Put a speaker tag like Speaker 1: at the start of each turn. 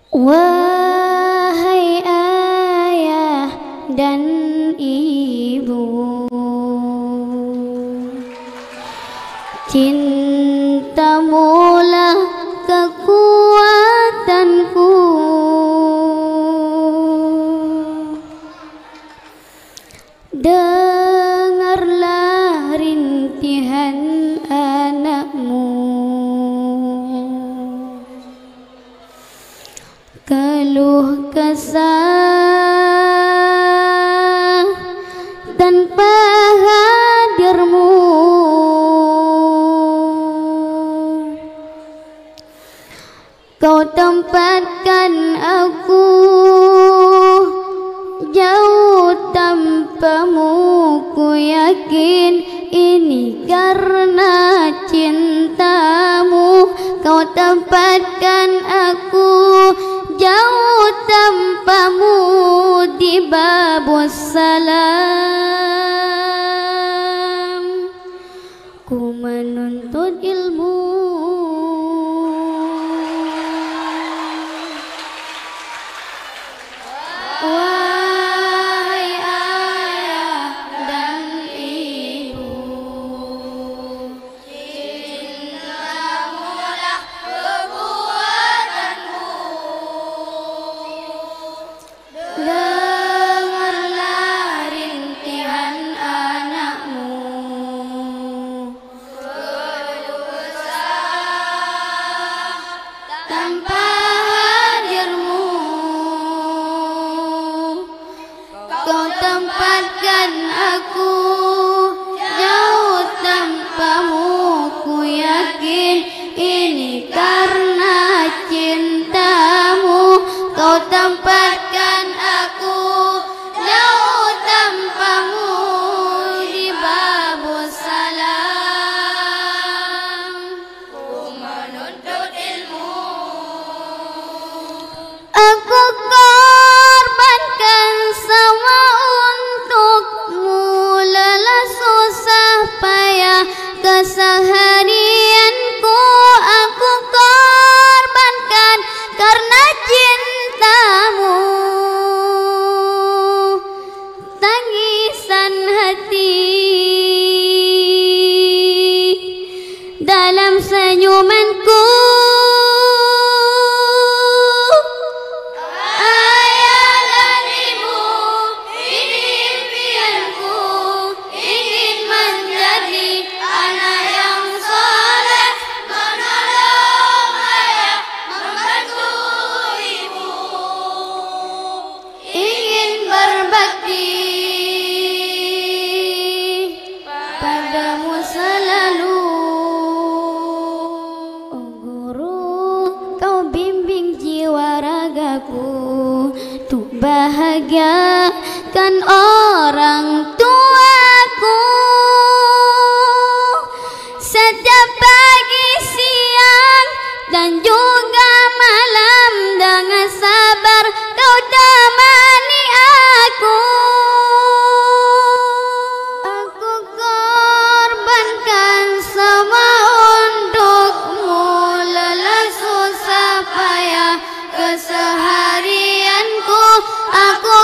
Speaker 1: Wahai ayah dan ibu, cintamulah kekuatanku. Dengarlah rintihan anakmu, keluh kesah tanpa hadirmu. Kau tempatkan aku jauh tanpamu, ku yakin ini karena cintamu. Kau tempatkan aku jauh tanpamu di babus salam, ku menuntut ilmu. Wahai ayah dan ibu, cintamulah kekuatanmu. Dengarlah rintihan anakmu, keluh kesah tanpa hadirmu. Kau tempatkan aku jauh tanpamu, ku yakin ini karena cintamu. Kau tempatkan aku jauh tanpamu di babus salam, ku menuntut ilmu. Aku korbankan semua untukmu, lelah susah payah keseharianku. Aku korbankan karena cintamu, tangisan hati dalam senyumanku. Ayah dan ibu, ini impianku, ingin menjadi anak yang soleh, menolong ayah, membantu ibu, ingin berbakti padamu selalu. Oh guru, kau bimbing jiwa ragaku, tuh bahagiakan orang tuaku. Setiap pagi, siang, dan juga malam, dengan sabar kau temani aku. Aku korbankan semua untukmu, lelah susah payah keseharianku. Aku